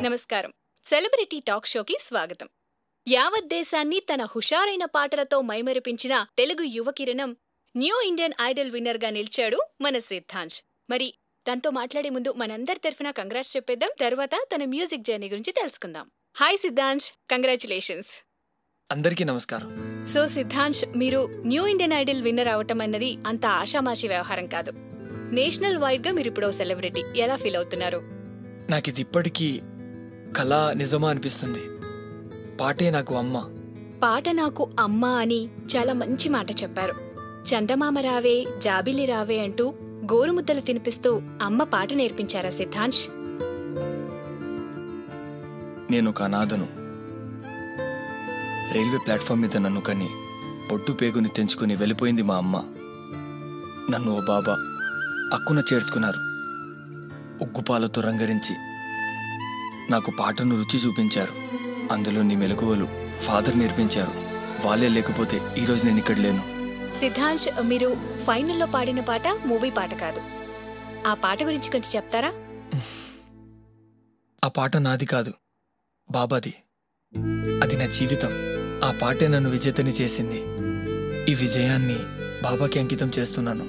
నమస్కారం. Celebrity talk షోకి స్వాగతం. యావత్ దేశాన్ని తన హుషారైన పాటలతో మైమరిపించిన తెలుగు యువ కిరణం న్యూ ఇండియన్ ఐడల్ విన్నర్ గా నిలిచాడు మన సిద్ధాంశ్. మరి తనతో మాట్లాడే ముందు మనందరి తరఫున కంగ్రాట్స్ చెప్పేద్దాం. తర్వాత తన మ్యూజిక్ జర్నీ గురించి తెలుసుకుందాం. Hi Siddhansh, congratulations. అందరికీ నమస్కారం. సో సిద్ధాంశ్, మీరు న్యూ ఇండియన్ ఐడల్ విన్నర్ అవటం అన్నది అంత ఆషామాషి వ్యవహారం కాదు. నేషనల్ వైడ్ గా మీరు ఇప్పుడు సెలబ్రిటీ. ఎలా ఫీల్ అవుతున్నారు? నాకు ఇది ఇప్పటికీ కళ నిజమా అనిపిస్తుంది. పాటే నాకు అమ్మ. పాట నాకు అమ్మ అని చాలా మంచి మాట చెప్పారు. చందమామ రావే జాబిలి రావే అంటూ గోరుముద్దలు తినిపిస్తూ అమ్మ పాట నేర్పించారా సిద్ధాంశ్? నేను ఒక అనాథను. రైల్వే ప్లాట్ఫామ్ మీద నన్ను కని పొట్టు పేగుని తెంచుకుని వెళ్ళిపోయింది మా అమ్మ. నన్ను ఓ బాబా అక్కున చేర్చుకున్నారు. ఉగ్గుపాలతో రంగరించి నాకు పాటను రుచి చూపించారు. అందులోని మెలకువలు ఫాదర్ నేర్పించారు. వాళ్ళే లేకపోతే ఈరోజు నేను ఇక్కడ లేను. సిద్ధాంశ్, మీరు ఫైనల్లో పాడిన పాట మూవీ పాట కాదు. ఆ పాట గురించి కొంచెం చెప్తారా? ఆ పాట నాది కాదు, బాబాది. అది నా జీవితం. ఆ పాటే నన్ను విజేతని చేసింది. ఈ విజయాన్ని బాబాకి అంకితం చేస్తున్నాను.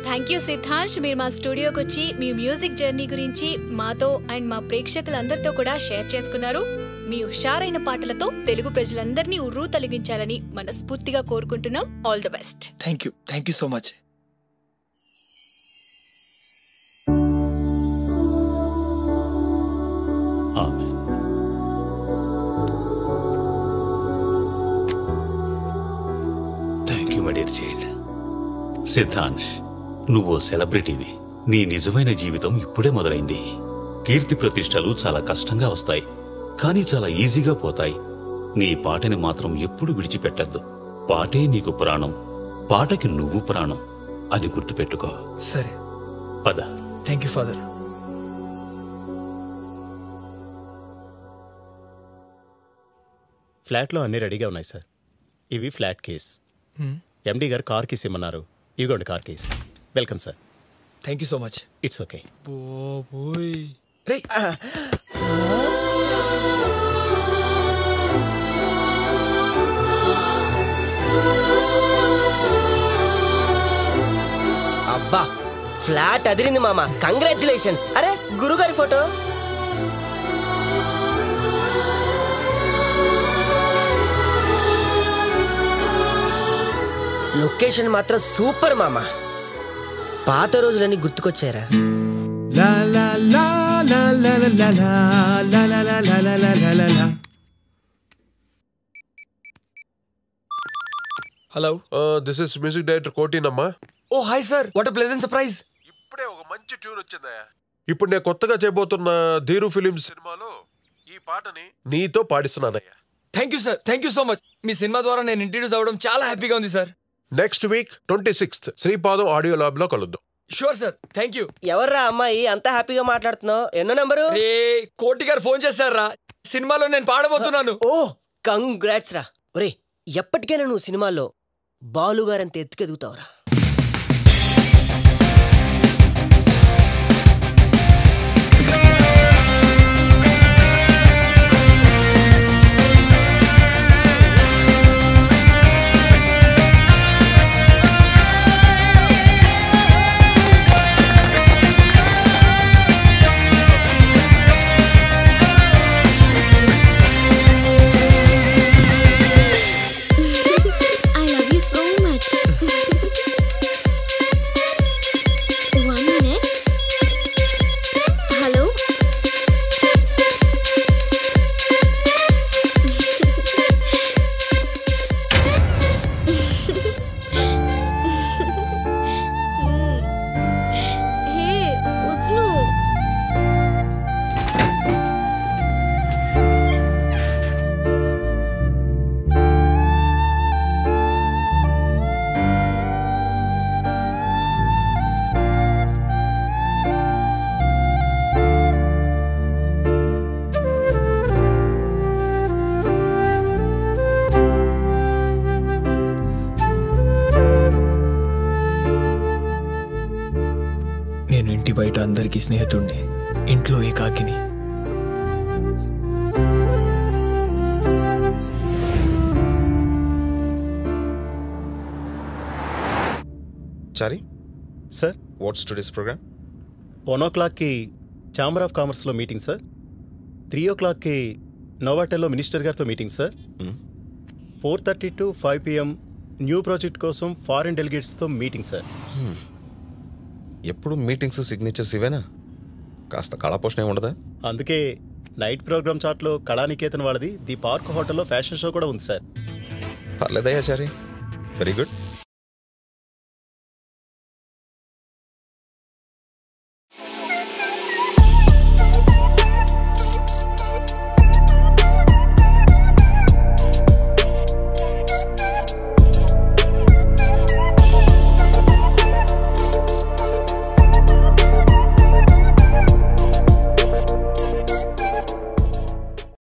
Thank you Siddhansh. మీరు మా స్టూడియోకి వచ్చి మీ మ్యూజిక్ జర్నీ గురించి మాతో అండ్ మా ప్రేక్షకులందరితో కూడా షేర్ చేసుకున్నారు. మీ హుషారైన పాటలతో తెలుగు ప్రజలందరినీ ఉర్రూ తొలగించాలని మనస్ఫూర్తిగా కోరుకుంటున్నాం. All the best. Thank you so much. Thank you my dear child. Siddhansh, నువ్వు సెలబ్రిటీవి. నీ నిజమైన జీవితం ఇప్పుడే మొదలైంది. కీర్తి ప్రతిష్టలు చాలా కష్టంగా వస్తాయి, కానీ చాలా ఈజీగా పోతాయి. నీ పాటని మాత్రం ఎప్పుడు విడిచిపెట్టద్దు. పాటే నీకు ప్రాణం, పాటకి నువ్వు ప్రాణం. అది గుర్తుపెట్టుకో. సరే పద. Thank you father. ఫ్లాట్లో అన్నీ రెడీగా ఉన్నాయి సార్. ఇవి ఫ్లాట్ కేస్. ఎండి గారు కార్ కీస్ ఇమ్మన్నారు. ఇవిగోండి car keys. Welcome sir. Thank you so much. It's okay. అబ్బా, ఫ్లాట్ అదిరింది మామ. కంగ్రాచులేషన్స్. అరే గురుగారి ఫోటో. లొకేషన్ మాత్రం సూపర్ మామ. పాత రోజులన్నీ గుర్తుకొచ్చారా? Hello, this is music director కోటినమ్మా. Oh hi sir, what a pleasant surprise. ఇప్పుడే ఒక మంచి ట్యూన్ వచ్చిందయ్యా. ఇప్పుడు నేను కొత్తగా చేయబోతున్న ధీరు ఫిలిమ్స్ సినిమాలో ఈ పాటని నీతో పాడిస్తున్నానయ్యా. Thank you sir, thank you so much. మీ సినిమా ద్వారా నేను ఇంట్రడ్యూస్ అవ్వడం చాలా హ్యాపీగా ఉంది sir. Next week 26th Sripadam audio lab లో కలుద్దాం. Sure sir, thank you. ఎవర్రా అమ్మాయి అంత హ్యాపీగా మాట్లాడుతున్నావు? ఎన్నో నంబరు? రే, కోటి గారు ఫోన్ చేశారా? సినిమాలో నేను పాడబోతున్నాను. ఓ కంగ్రాట్స్ రా. ఒరే, ఎప్పటికైనా నువ్వు సినిమాల్లో బాలుగారంత ఎత్తుకెదుగుతావురా. ఇంటి బయట అందరికీ స్నేహితుడిని, ఇంట్లో ఏకాకిని. Chari sir what's today's programme? 1 chamber of కామర్స్లో మీటింగ్ సార్. 3 నోవాటెల్లో మినిస్టర్ గారితో meeting sir. 4:30 to 5 PM new project కోసం ఫారిన్ డెలిగేట్స్తో మీటింగ్ సార్. ఎప్పుడు మీటింగ్స్ సిగ్నేచర్స్ ఇవేనా? కాస్త కళాపోషణ ఉండదా? అందుకే నైట్ ప్రోగ్రామ్ చాట్లో కళానికేతన్ వాళ్ళది ది పార్క్ హోటల్లో ఫ్యాషన్ షో కూడా ఉంది సార్. పర్లేదయ్యా చారి, వెరీ గుడ్.